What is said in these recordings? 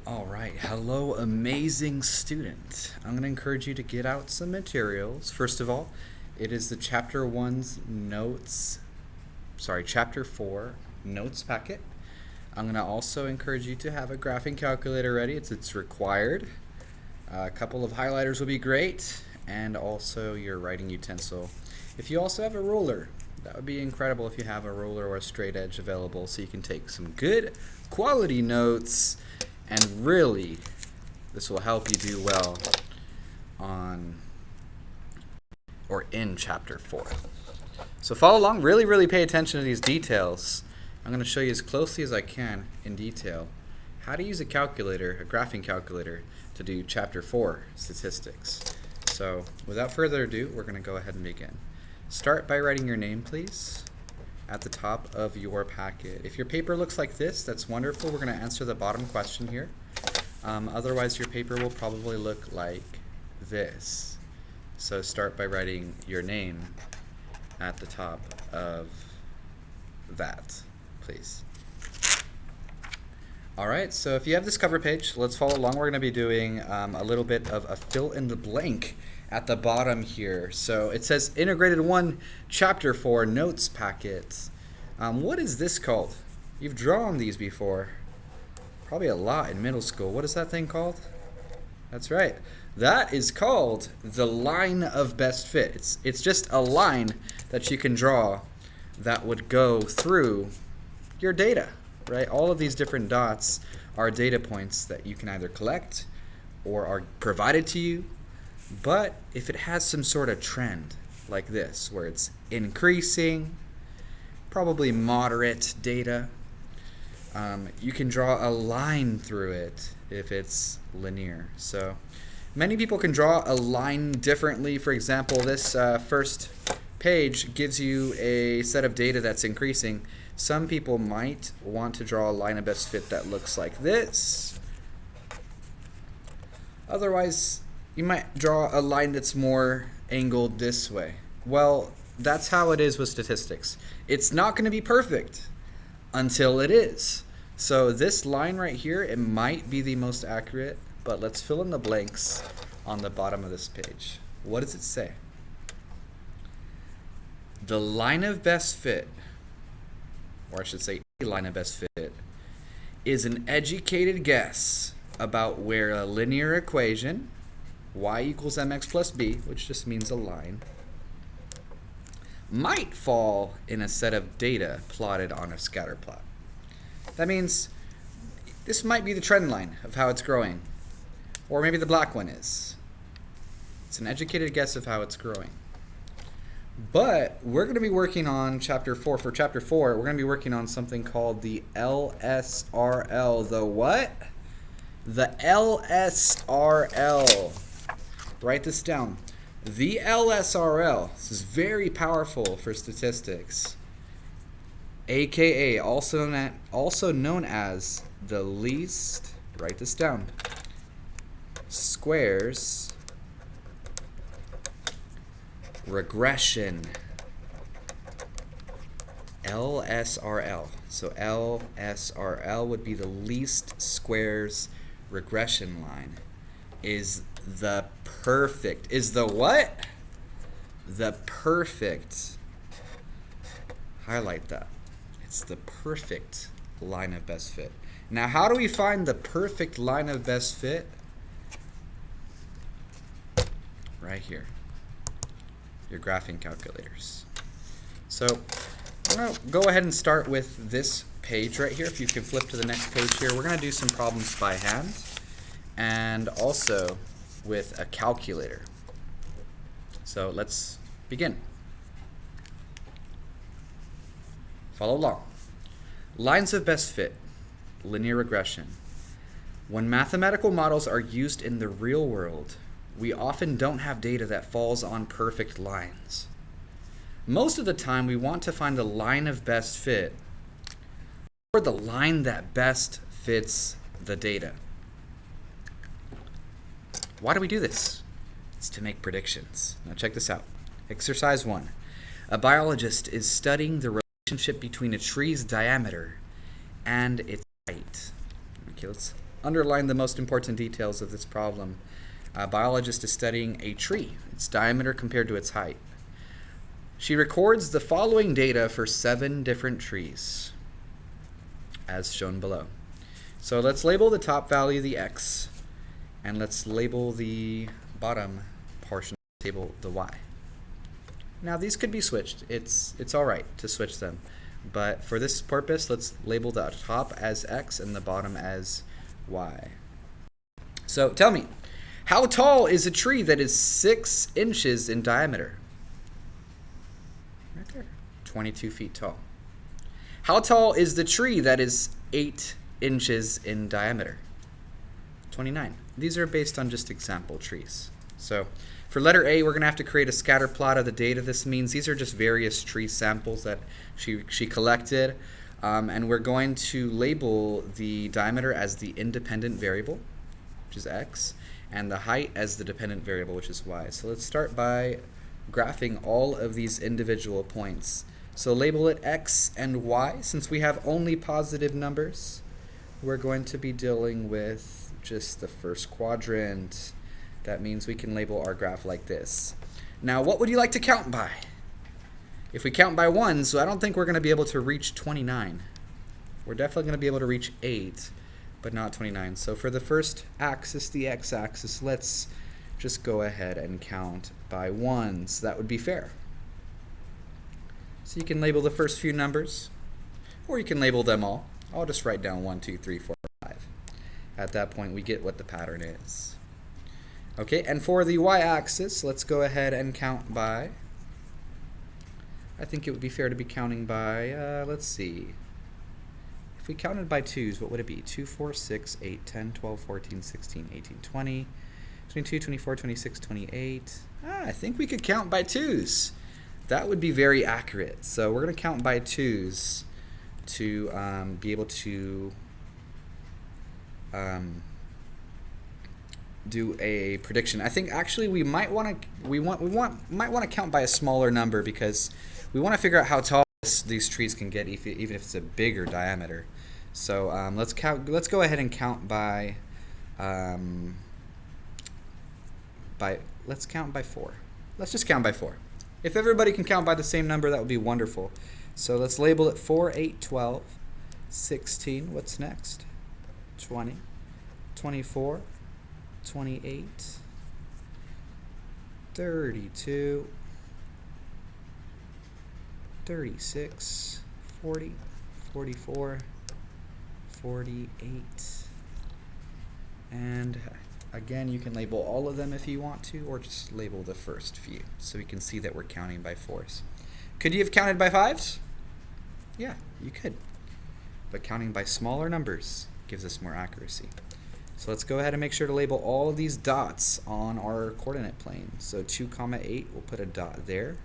All right, hello amazing student. I'm going to encourage you to get out some materials. First of all, it is the chapter 4 notes packet. I'm going to also encourage you to have a graphing calculator ready. It's required. A couple of highlighters will be great, and also your writing utensil. If you also have a ruler, that would be incredible if you have a ruler or a straight edge available so you can take some good quality notes. And really, this will help you do well on or in chapter 4. So follow along, really pay attention to these details. I'm going to show you as closely as I can in detail how to use a calculator, a graphing calculator, to do chapter 4 statistics. So without further ado, we're going to go ahead and begin. Start by writing your name, please, at the top of your packet. If your paper looks like this, that's wonderful. We're going to answer the bottom question here. Otherwise, your paper will probably look like this. So start by writing your name at the top of that, please. All right, so if you have this cover page, let's follow along. We're going to be doing a little bit of a fill in the blank at the bottom here. So it says Integrated 1 Chapter 4 Notes Packet. What is this called? You've drawn these before. Probably a lot in middle school. What is that thing called? That's right. That is called the line of best fit. It's just a line that you can draw that would go through your data, right? All of these different dots are data points that you can either collect or are provided to you. But if it has some sort of trend like this, where it's increasing, probably moderate data, you can draw a line through it if it's linear. So many people can draw a line differently. For example, this first page gives you a set of data that's increasing. Some people might want to draw a line of best fit that looks like this. Otherwise, you might draw a line that's more angled this way. Well, that's how it is with statistics. It's not going to be perfect until it is. So this line right here, it might be the most accurate, but let's fill in the blanks on the bottom of this page. What does it say? The line of best fit, or I should say a line of best fit, is an educated guess about where a linear equation, y equals mx plus b, which just means a line, might fall in a set of data plotted on a scatter plot. That means this might be the trend line of how it's growing, or maybe the black one is. It's an educated guess of how it's growing. But we're going to be working on chapter 4. For chapter 4, we're going to be working on something called the LSRL. The what? The LSRL. Write this down. The LSRL, this is very powerful for statistics, aka also known as the least, write this down, Squares Regression, LSRL. So LSRL would be the least squares regression line. Is the perfect, is the what? The perfect, highlight that. It's the perfect line of best fit. Now, how do we find the perfect line of best fit? Right here, your graphing calculators. So I'm going to go ahead and start with this page right here. If you can flip to the next page here, we're going to do some problems by hand and also with a calculator. So let's begin. Follow along. Lines of best fit, linear regression. When mathematical models are used in the real world, we often don't have data that falls on perfect lines. Most of the time, we want to find the line of best fit, or the line that best fits the data. Why do we do this? It's to make predictions. Now check this out. Exercise 1. A biologist is studying the relationship between a tree's diameter and its height. Okay, let's underline the most important details of this problem. A biologist is studying a tree, its diameter compared to its height. She records the following data for 7 different trees, as shown below. So let's label the top value the x, and let's label the bottom portion of the table the y. Now these could be switched. It's all right to switch them, but for this purpose, let's label the top as x and the bottom as y. So tell me, how tall is a tree that is 6 inches in diameter? Right there, 22 feet tall. How tall is the tree that is 8 inches in diameter? 29. These are based on just example trees. So for letter A, we're going to have to create a scatter plot of the data. This means these are just various tree samples that she collected. And we're going to label the diameter as the independent variable, which is x, and the height as the dependent variable, which is y. So let's start by graphing all of these individual points. So label it x and y. Since we have only positive numbers, we're going to be dealing with just the first quadrant. That means we can label our graph like this. Now, what would you like to count by? If we count by 1, so I don't think we're going to be able to reach 29. We're definitely going to be able to reach 8, but not 29. So for the first axis, the x-axis, let's just go ahead and count by 1s. That would be fair. So you can label the first few numbers, or you can label them all. I'll just write down 1, 2, 3, 4, 5. At that point, we get what the pattern is. Okay, and for the y-axis, let's go ahead and count by, I think it would be fair to be counting by, let's see. If we counted by 2s, what would it be? 2, 4, 6, 8, 10, 12, 14, 16, 18, 20, 22, 24, 26, 28. I think we could count by 2s. That would be very accurate. So we're going to count by 2s to be able to do a prediction. I think actually we might want to count by a smaller number because we want to figure out how tall these trees can get even if it's a bigger diameter. So let's go ahead and count by let's count by 4. Let's just count by 4. If everybody can count by the same number, that would be wonderful. So let's label it 4, 8, 12, 16. What's next? 20, 24, 28, 32, 36, 40, 44, 48, and again, you can label all of them if you want to, or just label the first few so we can see that we're counting by 4s. Could you have counted by 5s? Yeah, you could. But counting by smaller numbers gives us more accuracy. So let's go ahead and make sure to label all of these dots on our coordinate plane. So 2, 8, we'll put a dot there.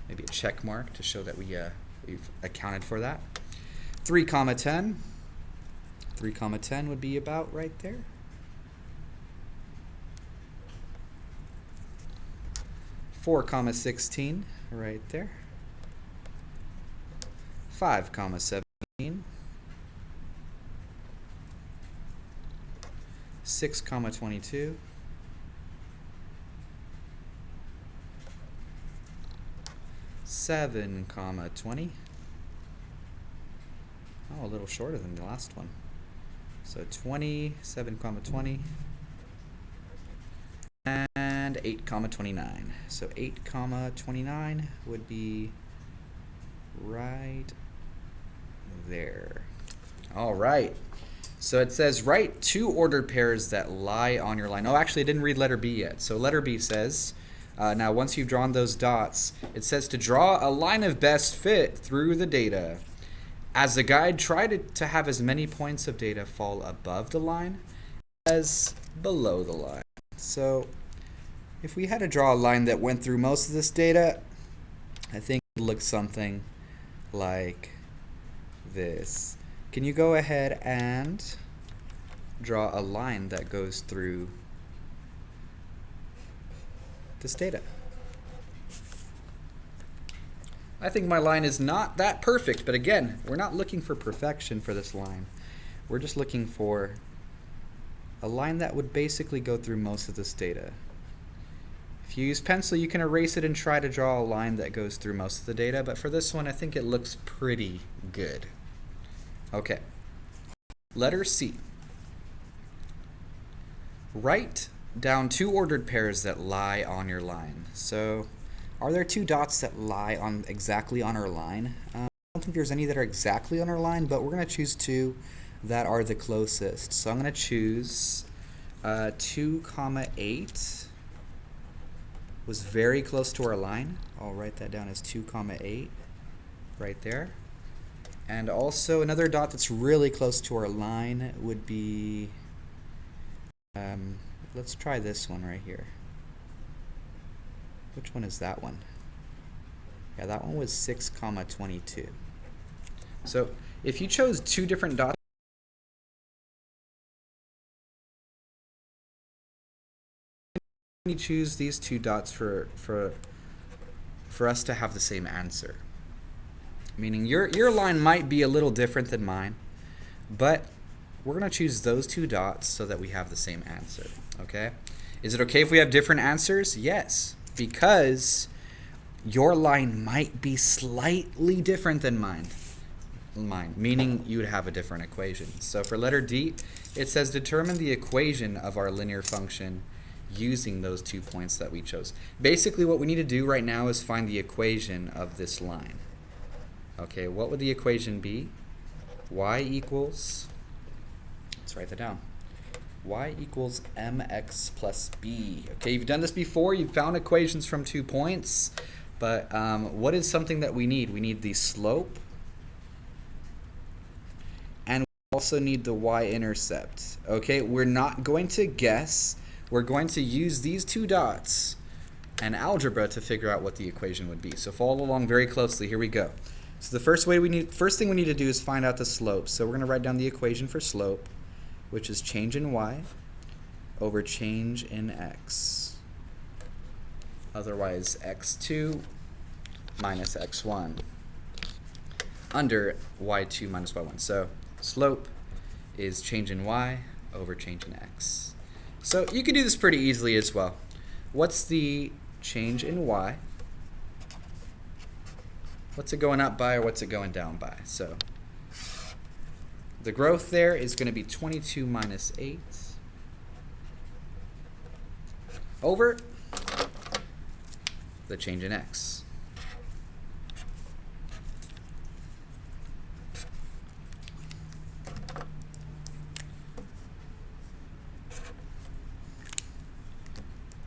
Maybe a check mark to show that we've accounted for that. 3, 10. 3, 10 would be about right there. 4, 16, right there. 5, 17. 6, 22. 7, 20. Oh, a little shorter than the last one. So 27, 20. And 8, 29. So 8, 29 would be right there. All right. So it says write 2 ordered pairs that lie on your line. Oh, actually, I didn't read letter B yet. So letter B says, now once you've drawn those dots, it says to draw a line of best fit through the data. As the guide, try to have as many points of data fall above the line as below the line. So if we had to draw a line that went through most of this data, I think it would look something like this. Can you go ahead and draw a line that goes through this data? I think my line is not that perfect, but again, we're not looking for perfection for this line. We're just looking for a line that would basically go through most of this data. If you use pencil, you can erase it and try to draw a line that goes through most of the data, but for this one, I think it looks pretty good. Okay. Letter C. Write down two ordered pairs that lie on your line. So, are there two dots that lie exactly on our line? I don't think there's any that are exactly on our line, but we're going to choose two that are the closest. So I'm going to choose 2, 8 was very close to our line. I'll write that down as 2, 8 right there. And also another dot that's really close to our line would be, let's try this one right here. Which one is that one? Yeah, that one was 6, 22. So if you chose two different dots, you choose these two dots for us to have the same answer. Meaning your line might be a little different than mine, but we're going to choose those two dots so that we have the same answer. Okay? Is it okay if we have different answers? Yes, because your line might be slightly different than mine, meaning you would have a different equation. So for letter D, it says determine the equation of our linear function using those 2 points that we chose. Basically, what we need to do right now is find the equation of this line. Okay, what would the equation be? Y equals, let's write that down. Y equals mx plus b. Okay, you've done this before. You've found equations from 2 points. But what is something that we need? We need the slope. And we also need the y-intercept. Okay, we're not going to guess. We're going to use these two dots and algebra to figure out what the equation would be. So follow along very closely. Here we go. So the first thing we need to do is find out the slope. So we're going to write down the equation for slope, which is change in y over change in x. Otherwise, x2 minus x1 under y2 minus y1. So slope is change in y over change in x. So you can do this pretty easily as well. What's the change in y? What's it going up by or what's it going down by? So the growth there is going to be 22 minus 8 over the change in x.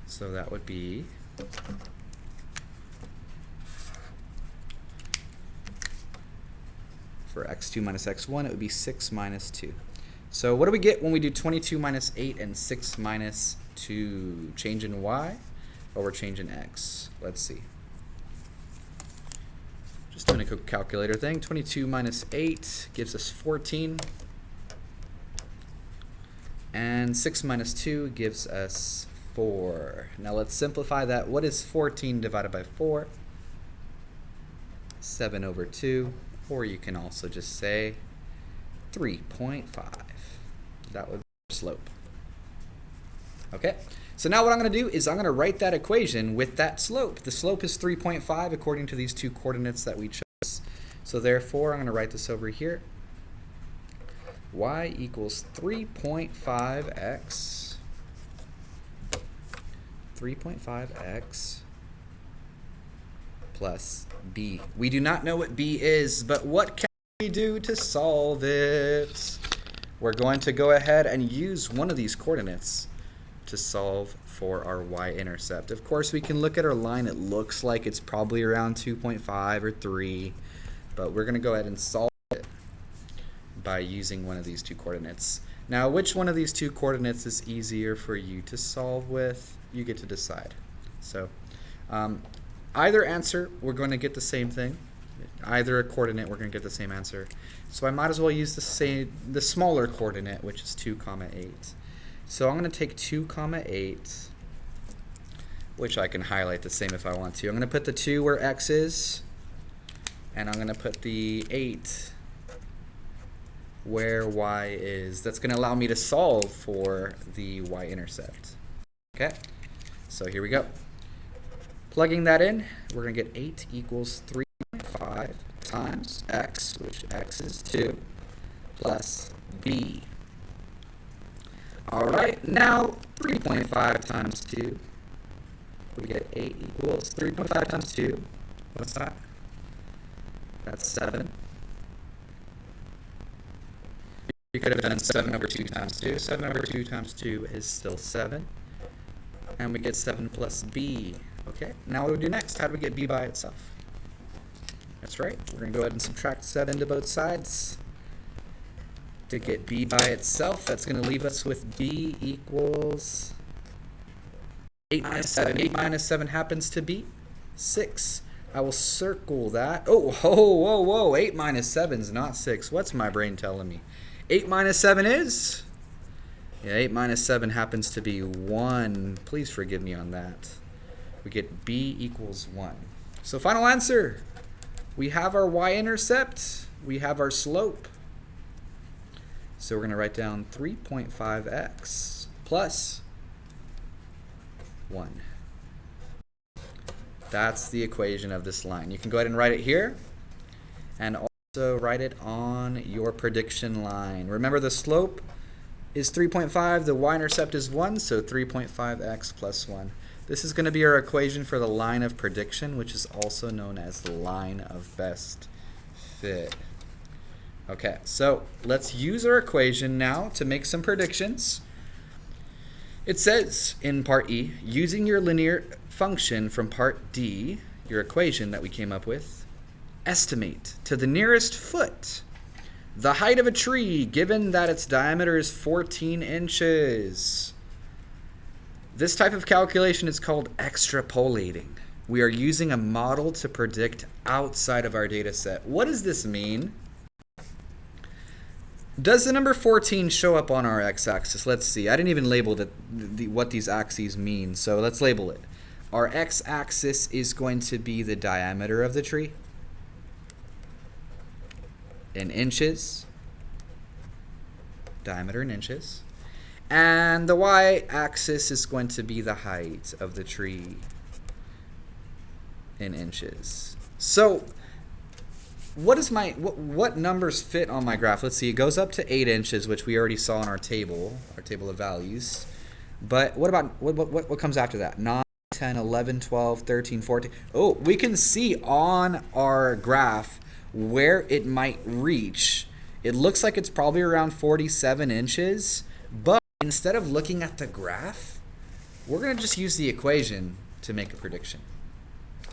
So that would be for x2 minus x1, it would be 6 minus 2. So what do we get when we do 22 minus 8 and 6 minus 2? Change in y over change in x. Let's see. Just doing a quick calculator thing. 22 minus 8 gives us 14. And 6 minus 2 gives us 4. Now let's simplify that. What is 14 divided by 4? 7 over 2. Or you can also just say 3.5. That would be the slope. Okay, so now what I'm going to do is I'm going to write that equation with that slope. The slope is 3.5 according to these two coordinates that we chose. So therefore, I'm going to write this over here. Y equals 3.5x 3.5x plus b. We do not know what b is, but what can we do to solve it? We're going to go ahead and use one of these coordinates to solve for our y-intercept. Of course, we can look at our line. It looks like it's probably around 2.5 or 3, but we're going to go ahead and solve it by using one of these two coordinates. Now, which one of these two coordinates is easier for you to solve with? You get to decide. So either answer, we're going to get the same thing. Either a coordinate, we're going to get the same answer. So I might as well use the smaller coordinate, which is 2, 8. So I'm going to take 2, 8, which I can highlight the same if I want to. I'm going to put the 2 where x is, and I'm going to put the 8 where y is. That's going to allow me to solve for the y-intercept. Okay, so here we go. Plugging that in, we're going to get 8 equals 3.5 times x, which x is 2, plus b. All right, now 3.5 times 2. We get 8 equals 3.5 times 2. What's that? That's 7. You could have done 7 over 2 times 2. 7 over 2 times 2 is still 7. And we get 7 plus b. Okay, now what do we do next? How do we get b by itself? That's right. We're going to go ahead and subtract 7 to both sides. To get b by itself, that's going to leave us with b equals 8 minus 7. 8 minus 7 happens to be 6. I will circle that. Oh, whoa, whoa, whoa. 8 minus 7 is not 6. What's my brain telling me? 8 minus 7 is? Yeah, 8 minus 7 happens to be 1. Please forgive me on that. We get b equals 1. So final answer. We have our y-intercept. We have our slope. So we're going to write down 3.5x plus 1. That's the equation of this line. You can go ahead and write it here and also write it on your prediction line. Remember, the slope is 3.5, the y-intercept is 1, so 3.5x plus 1. This is going to be our equation for the line of prediction, which is also known as the line of best fit. Okay, so let's use our equation now to make some predictions. It says in part E, using your linear function from part D, your equation that we came up with, estimate to the nearest foot the height of a tree given that its diameter is 14 inches. This type of calculation is called extrapolating. We are using a model to predict outside of our data set. What does this mean? Does the number 14 show up on our x-axis? Let's see. I didn't even label what these axes mean, so let's label it. Our x-axis is going to be the diameter of the tree in inches, diameter in inches, and the y-axis is going to be the height of the tree in inches. So what numbers fit on my graph? Let's see. It goes up to 8 inches, which we already saw in our table of values. But what about what comes after that? 9, 10, 11, 12, 13, 14. Oh, we can see on our graph where it might reach. It looks like it's probably around 47 inches, but instead of looking at the graph, we're going to just use the equation to make a prediction.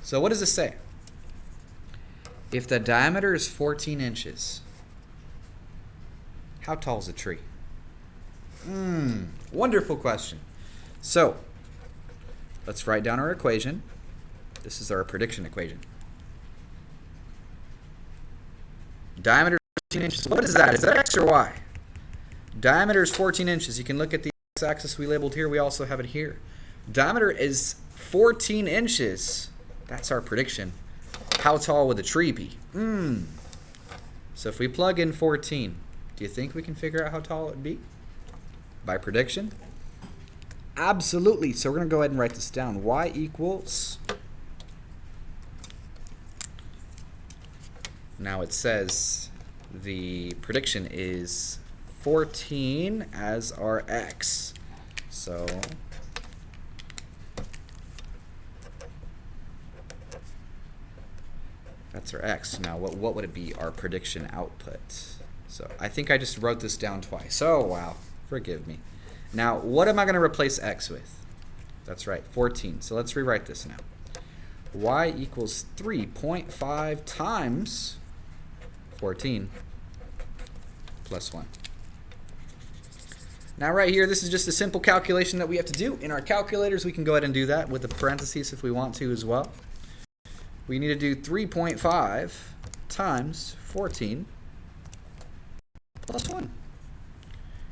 So what does this say? If the diameter is 14 inches, how tall is a tree? Wonderful question. So let's write down our equation. This is our prediction equation. Diameter is 14 inches. What is that? Is that x or y? Diameter is 14 inches. You can look at the x-axis we labeled here. We also have it here. Diameter is 14 inches. That's our prediction. How tall would the tree be? So if we plug in 14, do you think we can figure out how tall it would be? By prediction? Absolutely. So we're going to go ahead and write this down. Y equals, now it says the prediction is 14 as our x. So that's our x. Now what would it be, our prediction output? So I think I just wrote this down twice. Oh wow, forgive me. Now what am I going to replace x with? That's right, 14. So let's rewrite this now. Y equals 3.5 times 14 plus 1. Now right here, this is just a simple calculation that we have to do. In our calculators, we can go ahead and do that with the parentheses if we want to as well. We need to do 3.5 times 14 plus 1.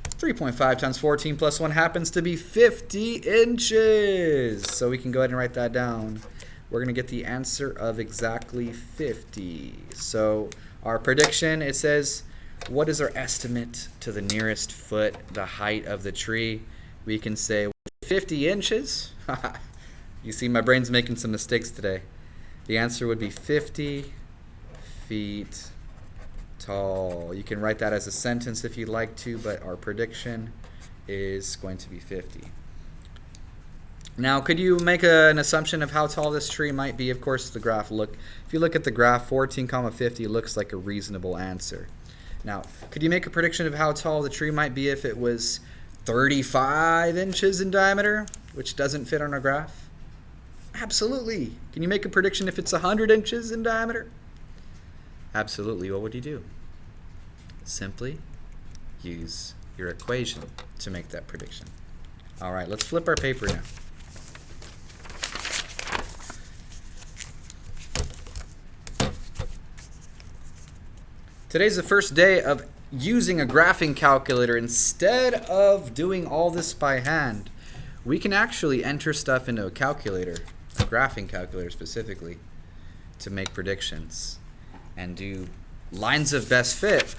3.5 times 14 plus 1 happens to be 50 inches. So we can go ahead and write that down. We're going to get the answer of exactly 50. So our prediction, it says what is our estimate to the nearest foot, the height of the tree? We can say 50 inches. You see, my brain's making some mistakes today. The answer would be 50 feet tall. You can write that as a sentence if you'd like to, but our prediction is going to be 50. Now, could you make an assumption of how tall this tree might be? Of course, the graph if you look at the graph, 14, 50 looks like a reasonable answer. Now, could you make a prediction of how tall the tree might be if it was 35 inches in diameter, which doesn't fit on our graph? Absolutely. Can you make a prediction if it's 100 inches in diameter? Absolutely. What would you do? Simply use your equation to make that prediction. All right, let's flip our paper now. Today's the first day of using a graphing calculator. Instead of doing all this by hand, we can actually enter stuff into a calculator, a graphing calculator specifically, to make predictions and do lines of best fit.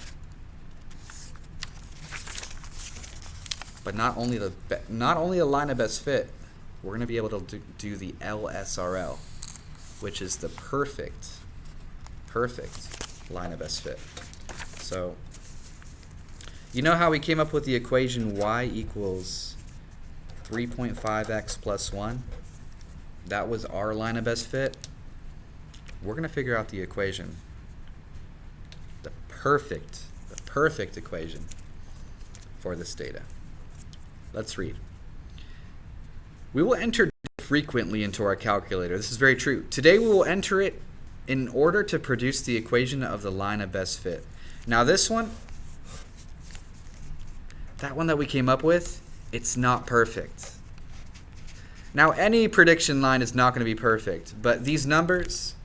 But not only a line of best fit, we're going to be able to do the LSRL, which is the perfect line of best fit. So, you know how we came up with the equation y equals 3.5x plus 1? That was our line of best fit. We're going to figure out the equation. The perfect equation for this data. Let's read. We will enter frequently into our calculator. This is very true. Today we will enter it in order to produce the equation of the line of best fit. Now this one, that one that we came up with, it's not perfect. Now any prediction line is not going to be perfect, but these numbers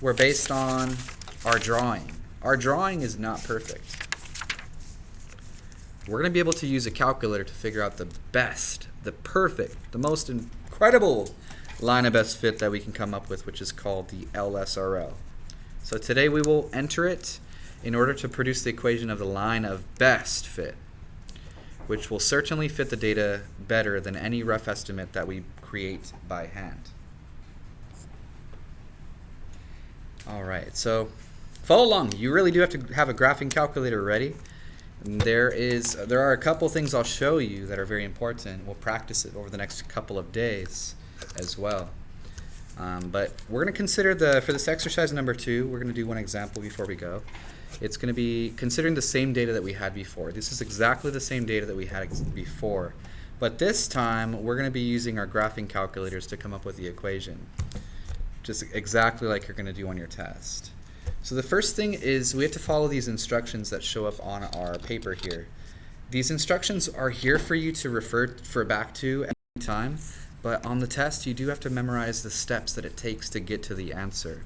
were based on our drawing. Our drawing is not perfect. We're going to be able to use a calculator to figure out the best, the perfect, the most incredible line of best fit that we can come up with, which is called the LSRL. So today we will enter it in order to produce the equation of the line of best fit, which will certainly fit the data better than any rough estimate that we create by hand. All right, so follow along. You really do have to have a graphing calculator ready. There are a couple things I'll show you that are very important. We'll practice it over the next couple of days as well. But we're going to consider for this exercise number 2, we're going to do one example before we go. It's going to be considering the same data that we had before. This is exactly the same data that we had before. But this time, we're going to be using our graphing calculators to come up with the equation, just exactly like you're going to do on your test. So the first thing is we have to follow these instructions that show up on our paper here. These instructions are here for you to refer back to at any time, but on the test you do have to memorize the steps that it takes to get to the answer.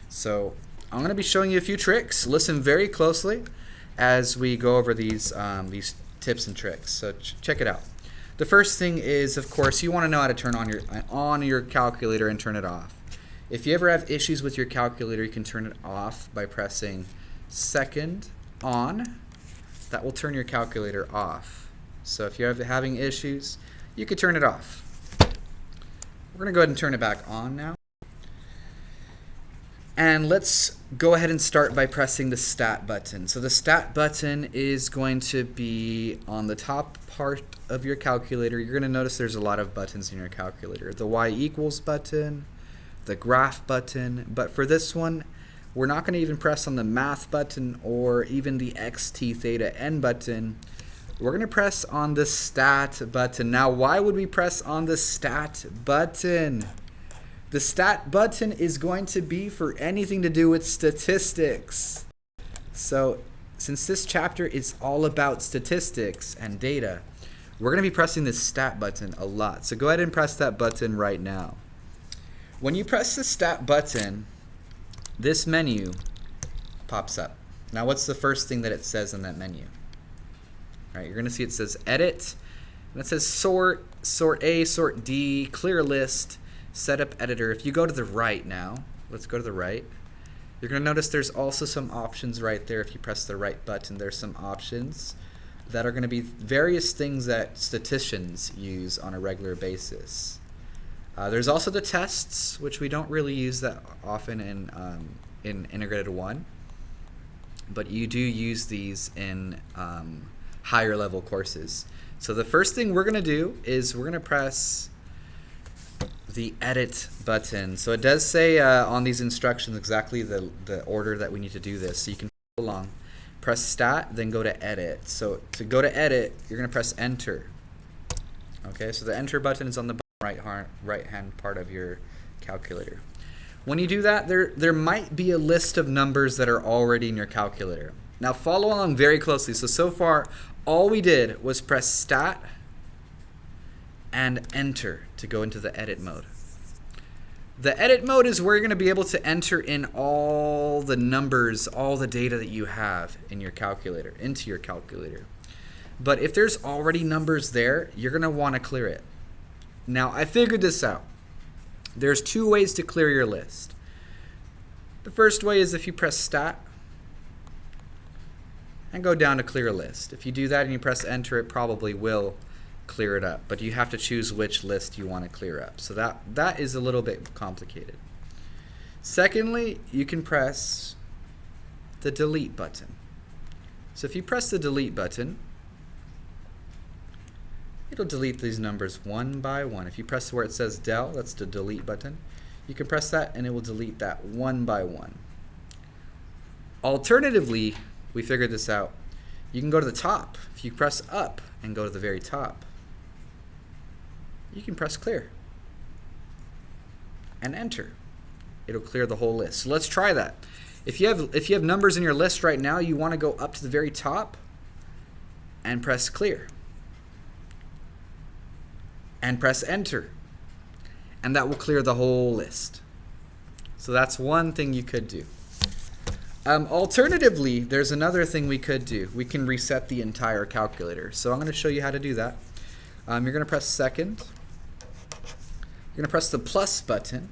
So I'm going to be showing you a few tricks. Listen very closely as we go over these tips and tricks. So check it out. The first thing is, of course, you want to know how to turn on your calculator and turn it off. If you ever have issues with your calculator, you can turn it off by pressing second on. That will turn your calculator off. So if you're having issues, you could turn it off. We're going to go ahead and turn it back on now. And let's go ahead and start by pressing the Stat button. So the Stat button is going to be on the top part of your calculator. You're going to notice there's a lot of buttons in your calculator. The Y equals button, the graph button, but for this one, we're not going to even press on the math button or even the xt theta n button. We're going to press on the Stat button. Now, why would we press on the Stat button? The Stat button is going to be for anything to do with statistics. So, since this chapter is all about statistics and data, we're going to be pressing the Stat button a lot. So go ahead and press that button right now. When you press the Stat button, this menu pops up. Now, what's the first thing that it says in that menu? All right, you're going to see it says Edit, and it says Sort, Sort A, Sort D, Clear List, Setup Editor. If you go to the right now, let's go to the right. You're going to notice there's also some options right there. If you press the right button, there's some options that are going to be various things that statisticians use on a regular basis. There's also the tests, which we don't really use that often in Integrated 1, but you do use these in higher level courses. So the first thing we're going to do is we're going to press the edit button. So it does say on these instructions exactly the order that we need to do this, so you can follow along. Press stat, then go to edit. So to go to edit, you're going to press enter. Okay, so the enter button is on the right hand part of your calculator. When you do that, there might be a list of numbers that are already in your calculator. Now follow along very closely. So far, all we did was press stat and enter to go into the edit mode. The edit mode is where you're going to be able to enter in all the numbers, all the data that you have in your calculator, into your calculator. But if there's already numbers there, you're going to want to clear it. Now, I figured this out. There's two ways to clear your list. The first way is if you press stat and go down to clear a list. If you do that and you press enter, it probably will clear it up, but you have to choose which list you want to clear up. So that is a little bit complicated. Secondly, you can press the delete button. So if you press the delete button, it'll delete these numbers one by one. If you press where it says del, that's the delete button, you can press that and it will delete that one by one. Alternatively, we figured this out. You can go to the top. If you press up and go to the very top, you can press clear and enter. It'll clear the whole list. So let's try that. If you have numbers in your list right now, you want to go up to the very top and press clear and press enter, and that will clear the whole list. So that's one thing you could do. Alternatively, there's another thing we could do. We can reset the entire calculator. So I'm going to show you how to do that. You're going to press second. You're going to press the plus button,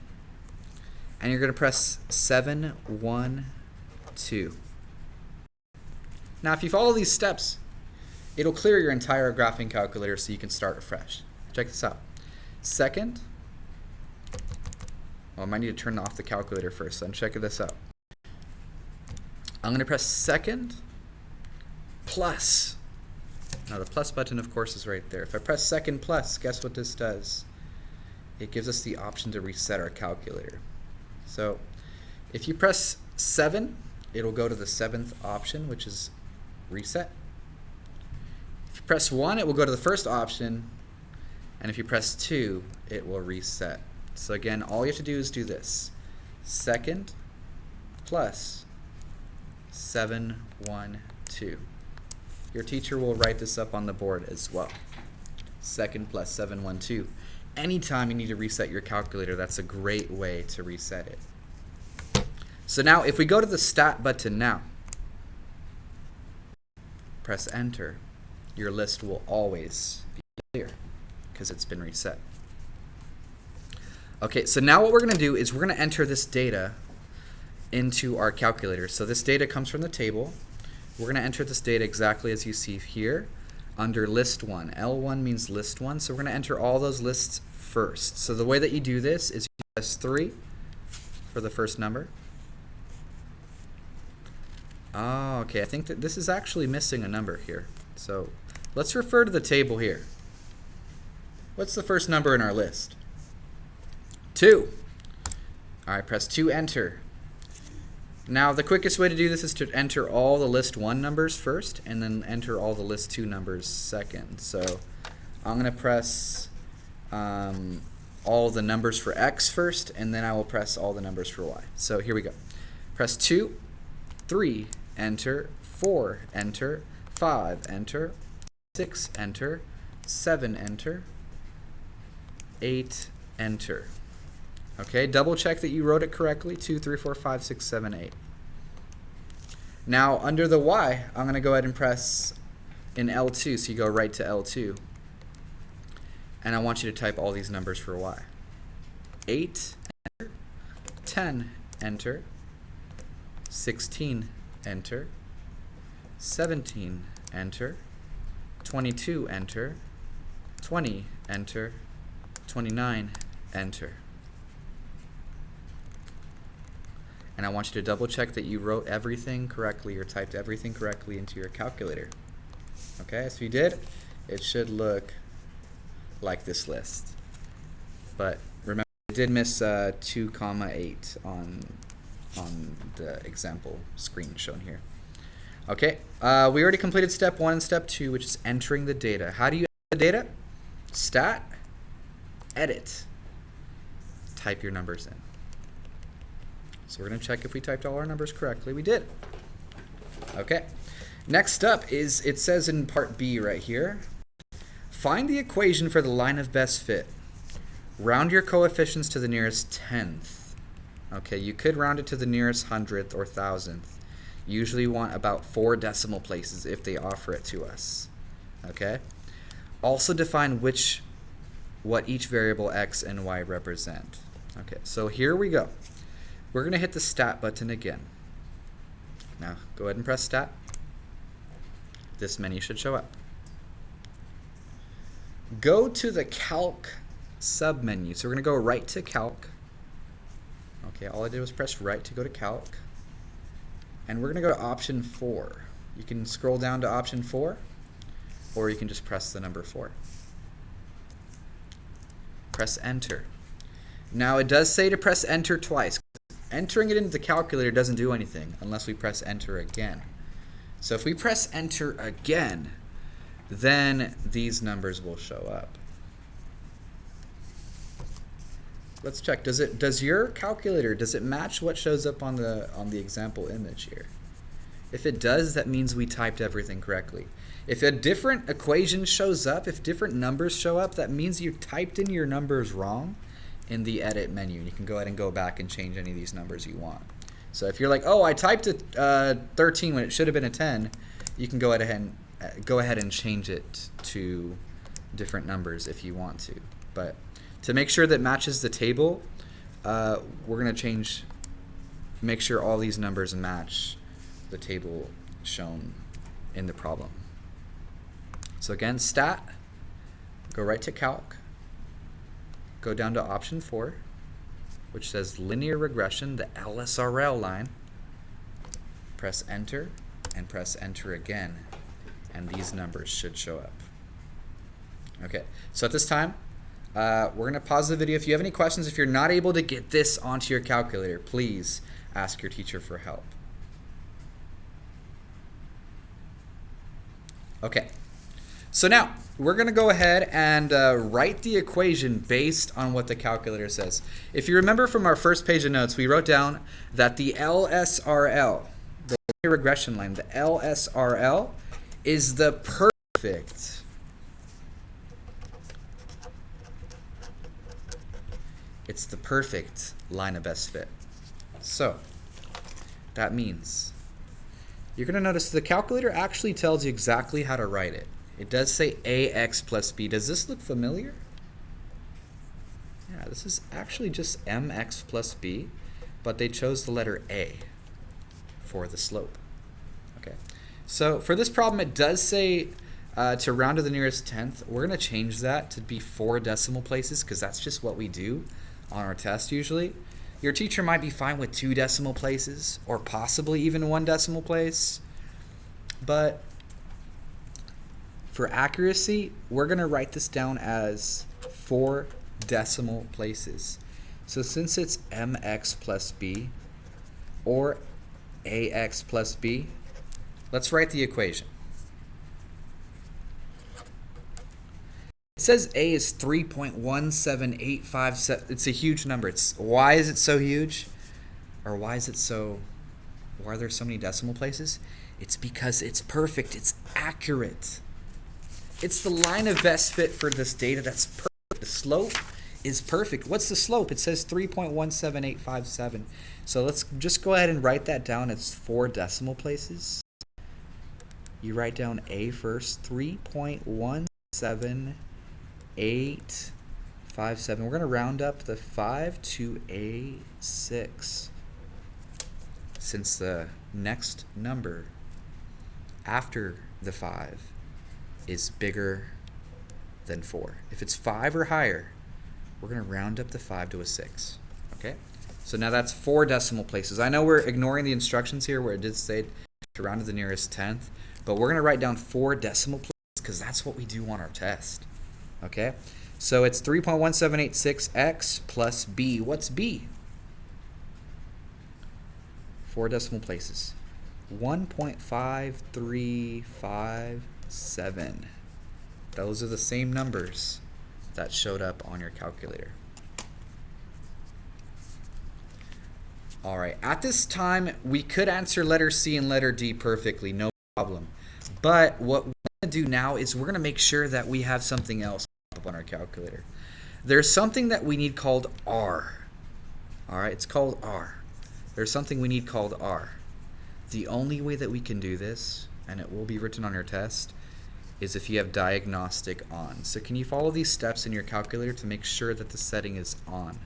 and you're going to press 7, 1, 2. Now, if you follow these steps, it'll clear your entire graphing calculator so you can start afresh. Check this out. Second, well, I might need to turn off the calculator first, so I'm checking this out. I'm going to press second plus. Now the plus button, of course, is right there. If I press second plus, guess what this does? It gives us the option to reset our calculator. So if you press 7, it'll go to the 7th option, which is reset. If you press 1, it will go to the first option. And if you press 2, it will reset. So again, all you have to do is do this. Second plus 7, 1, 2. Your teacher will write this up on the board as well. Second plus 7, 1, 2. Anytime you need to reset your calculator, that's a great way to reset it. So now if we go to the stat button now, press enter, your list will always be clear because it's been reset. Okay, so now what we're going to do is we're going to enter this data into our calculator. So this data comes from the table. We're going to enter this data exactly as you see here under list 1. L1 means list 1, so we're going to enter all those lists first. So the way that you do this is you press 3 for the first number. Oh, okay, I think that this is actually missing a number here. So let's refer to the table here. What's the first number in our list? 2. All right, press 2, enter. Now the quickest way to do this is to enter all the list 1 numbers first and then enter all the list 2 numbers second. So I'm going to press all the numbers for x first, and then I will press all the numbers for y. So here we go. Press 2, 3, enter, 4, enter, 5, enter, 6, enter, 7, enter, 8, enter. Okay, double check that you wrote it correctly. 2, 3, 4, 5, 6, 7, 8. Now under the y, I'm going to go ahead and press in L2, so you go right to L2. And I want you to type all these numbers for y. 8, enter, 10, enter, 16, enter. 17, enter. 22, enter. 20, enter. 29, enter. And I want you to double check that you wrote everything correctly or typed everything correctly into your calculator. Okay, so if you did, it should look like this list. But remember, I did miss 2,8 on the example screen shown here. Okay, we already completed step 1 and step 2, which is entering the data. How do you enter the data? Stat, edit, type your numbers in. So we're going to check if we typed all our numbers correctly. We did. Okay. Next up is, it says in part B right here, find the equation for the line of best fit. Round your coefficients to the nearest tenth. Okay, you could round it to the nearest hundredth or thousandth. Usually you want about 4 decimal places if they offer it to us. Okay. Also define what each variable x and y represent. Okay, so here we go. We're going to hit the stat button again. Now, go ahead and press stat. This menu should show up. Go to the CALC submenu. So we're going to go right to CALC. Okay, all I did was press right to go to CALC. And we're going to go to option 4. You can scroll down to option 4, or you can just press the number 4. Press enter. Now, it does say to press enter twice. Entering it into the calculator doesn't do anything unless we press enter again. So if we press enter again, then these numbers will show up. Let's check. Does your calculator, does it match what shows up on the example image here? If it does, that means we typed everything correctly. If a different equation shows up, if different numbers show up, that means you typed in your numbers wrong in the edit menu. You can go ahead and go back and change any of these numbers you want. So if you're like, oh, I typed a 13 when it should have been a 10, you can go ahead and change it to different numbers if you want to. But to make sure that matches the table, we're going to make sure all these numbers match the table shown in the problem. So again, stat, go right to calc. Go down to option 4, which says linear regression, the LSRL line. Press enter and press enter again, and these numbers should show up. Okay, so at this time, we're going to pause the video. If you have any questions, if you're not able to get this onto your calculator, please ask your teacher for help. Okay, so now we're going to go ahead and write the equation based on what the calculator says. If you remember from our first page of notes, we wrote down that the LSRL, the linear regression line, the LSRL is the perfect line of best fit. So that means you're going to notice the calculator actually tells you exactly how to write it. It does say ax plus b. Does this look familiar? Yeah, this is actually just mx plus b, but they chose the letter a for the slope. Okay, so for this problem, it does say to round to the nearest tenth. We're going to change that to be 4 decimal places because that's just what we do on our test usually. Your teacher might be fine with 2 decimal places or possibly even 1 decimal place, but for accuracy, we're going to write this down as 4 decimal places. So since it's mx plus b or ax plus b, let's write the equation. It says a is 3.17857. It's a huge number. Why is it so huge? Or why are there so many decimal places? It's because it's perfect. It's accurate. It's the line of best fit for this data that's perfect. The slope is perfect. What's the slope? It says 3.17857. So let's just go ahead and write that down. It's 4 decimal places. You write down a first, 3.17857. We're going to round up the 5 to a 6. since the next number after the 5 is bigger than 4. If it's 5 or higher, we're going to round up the 5 to a 6. Okay? So now that's 4 decimal places. I know we're ignoring the instructions here where it did say to round to the nearest tenth, but we're going to write down 4 decimal places because that's what we do on our test. Okay? So it's 3.1786x plus b. What's b? 4 decimal places. 1.5357. Those are the same numbers that showed up on your calculator. Alright, at this time, we could answer letter C and letter D perfectly, no problem. But what we're going to do now is we're going to make sure that we have something else up on our calculator. There's something that we need called R. Alright, it's called R. There's something we need called R. The only way that we can do this, and it will be written on your test, is if you have diagnostic on. So can you follow these steps in your calculator to make sure that the setting is on?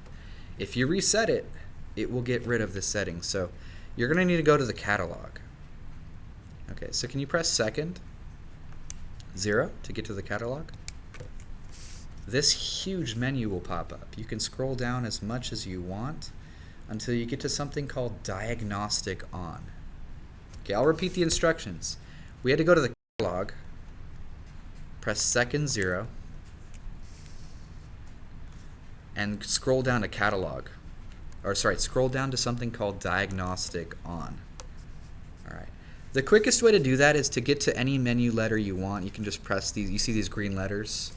If you reset it, it will get rid of the setting. So you're going to need to go to the catalog. Okay, so can you press second, 0 to get to the catalog? This huge menu will pop up. You can scroll down as much as you want until you get to something called diagnostic on. Okay, I'll repeat the instructions. We had to go to the catalog, press second 0, and scroll down to catalog. Or sorry, scroll down to something called diagnostic on. Alright. The quickest way to do that is to get to any menu letter you want. You can just press these. You see these green letters?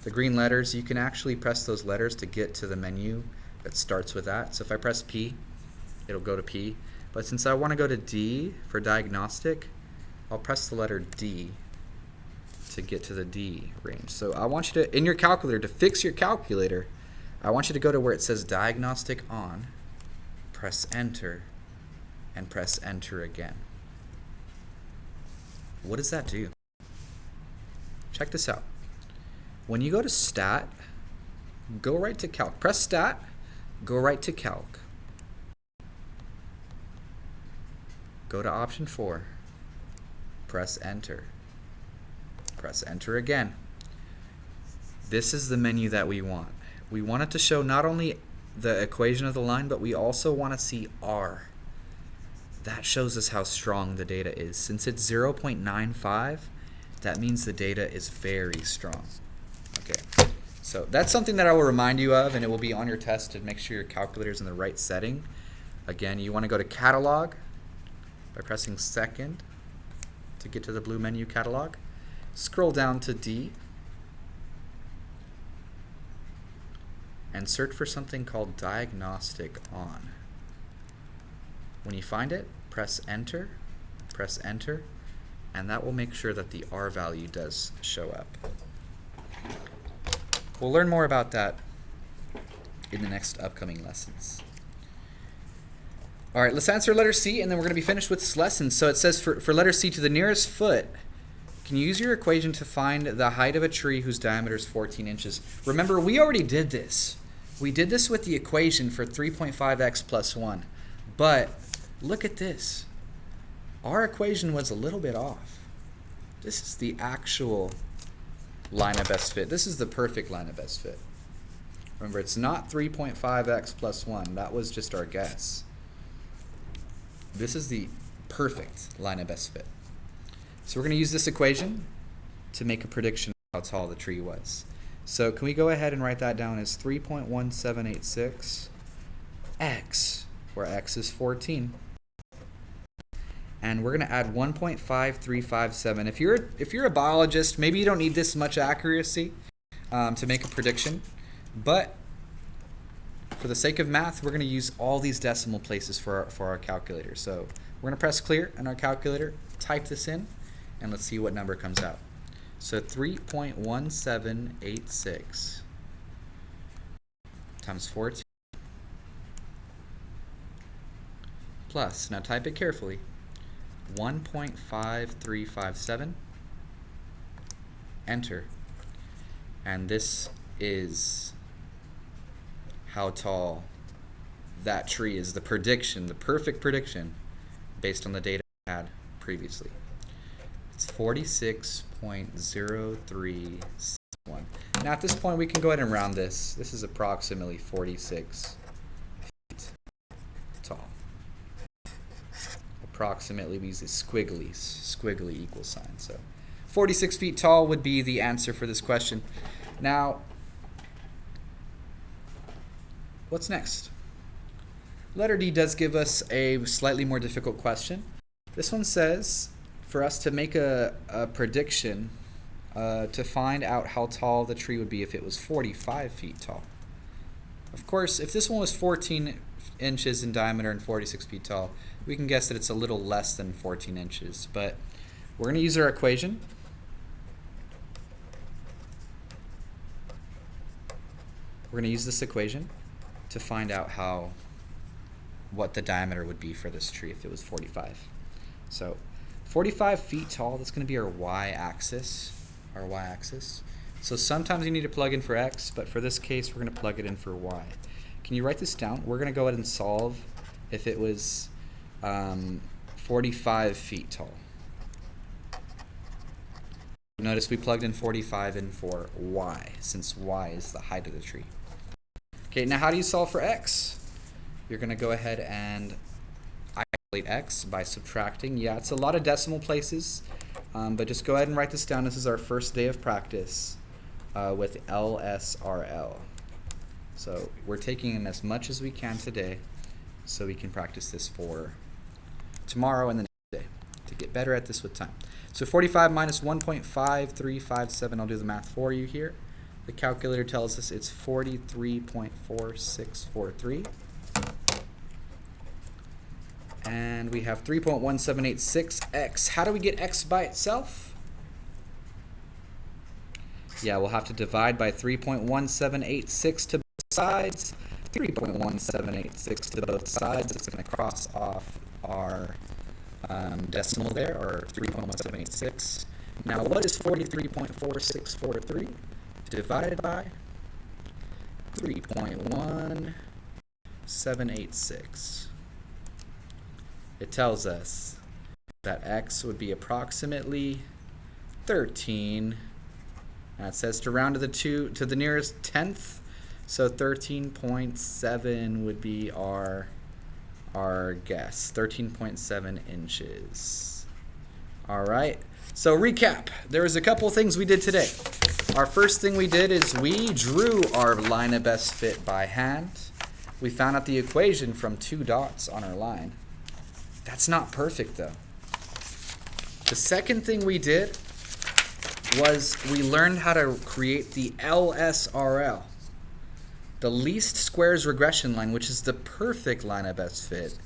The green letters, you can actually press those letters to get to the menu that starts with that. So if I press P, it'll go to P. But since I want to go to D for diagnostic, I'll press the letter D to get to the D range. So I want you to, in your calculator, to fix your calculator, I want you to go to where it says diagnostic on, press enter, and press enter again. What does that do? Check this out. When you go to stat, go right to calc. Press stat, go right to calc. Go to option 4, press enter. Press enter again. This is the menu that we want. We want it to show not only the equation of the line, but we also want to see R. That shows us how strong the data is. Since it's 0.95, that means the data is very strong. Okay, so that's something that I will remind you of, and it will be on your test to make sure your calculator is in the right setting. Again, you want to go to catalog by pressing second to get to the blue menu catalog. Scroll down to D and search for something called diagnostic on. When you find it, press enter, and that will make sure that the R value does show up. We'll learn more about that in the next upcoming lessons. All right, let's answer letter C, and then we're going to be finished with this lesson. So it says for letter C, to the nearest foot, can you use your equation to find the height of a tree whose diameter is 14 inches? Remember, we already did this. We did this with the equation for 3.5x plus 1. But look at this. Our equation was a little bit off. This is the actual line of best fit. This is the perfect line of best fit. Remember, it's not 3.5x plus 1. That was just our guess. This is the perfect line of best fit. So we're going to use this equation to make a prediction of how tall the tree was. So can we go ahead and write that down as 3.1786 x, where x is 14. And we're going to add 1.5357. If you're a biologist, maybe you don't need this much accuracy to make a prediction, but for the sake of math, we're going to use all these decimal places for our calculator. So we're going to press clear on our calculator, type this in, and let's see what number comes out. So 3.1786 times 14 plus, now type it carefully, 1.5357, enter. And this is how tall that tree is, the prediction, the perfect prediction based on the data we had previously. It's 46.031. Now at this point we can go ahead and round this. This is approximately 46 feet tall. Approximately, we use the squiggly equal sign. So 46 feet tall would be the answer for this question. Now, what's next? Letter D does give us a slightly more difficult question. This one says for us to make a prediction to find out how tall the tree would be if it was 45 feet tall. Of course, if this one was 14 inches in diameter and 46 feet tall, we can guess that it's a little less than 14 inches. But we're going to use our equation. We're going to use this equation to find out what the diameter would be for this tree if it was 45. So 45 feet tall, that's going to be our y-axis. So sometimes you need to plug in for x, but for this case we're going to plug it in for y. Can you write this down? We're going to go ahead and solve if it was 45 feet tall. Notice we plugged in 45 in for y, since y is the height of the tree. Okay, now how do you solve for x? You're going to go ahead and isolate x by subtracting. Yeah, it's a lot of decimal places, but just go ahead and write this down. This is our first day of practice with LSRL. So we're taking in as much as we can today so we can practice this for tomorrow and the next day to get better at this with time. So 45 minus 1.5357, I'll do the math for you here. The calculator tells us it's 43.4643. And we have 3.1786x. How do we get x by itself? Yeah, we'll have to divide by 3.1786 to both sides. 3.1786 to both sides. It's going to cross off our decimal there, or 3.1786. Now, what is 43.4643 divided by 3.1786? It tells us that x would be approximately 13. Now it says to round to the nearest tenth, so 13.7 would be our guess. 13.7 inches. All right. So recap. There was a couple things we did today. Our first thing we did is we drew our line of best fit by hand. We found out the equation from 2 dots on our line. That's not perfect though. The second thing we did was we learned how to create the LSRL, the least squares regression line, which is the perfect line of best fit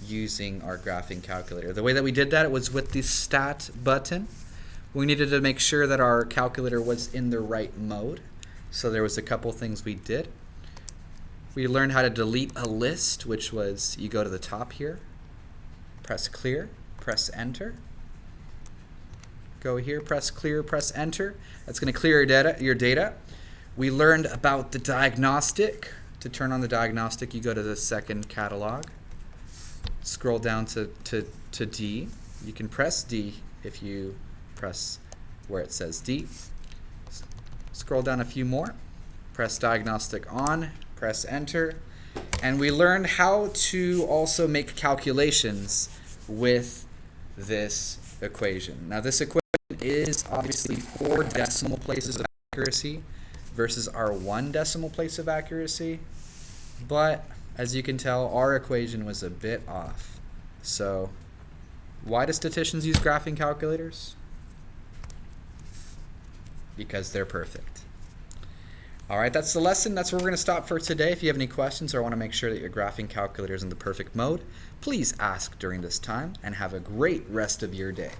using our graphing calculator. The way that we did that, it was with the stat button. We needed to make sure that our calculator was in the right mode. So there was a couple things we did. We learned how to delete a list, which was you go to the top here, press clear, press enter. Go here, press clear, press enter. That's going to clear your data. We learned about the diagnostic. To turn on the diagnostic, you go to the second catalog. Scroll down to D. You can press D if you press where it says D. Scroll down a few more. Press diagnostic on, press enter. And we learned how to also make calculations with this equation. Now this equation is obviously 4 decimal places of accuracy versus our 1 decimal place of accuracy, but as you can tell, our equation was a bit off. So why do statisticians use graphing calculators? Because they're perfect. All right, that's the lesson. That's where we're going to stop for today. If you have any questions or want to make sure that your graphing calculator is in the perfect mode, please ask during this time, and have a great rest of your day.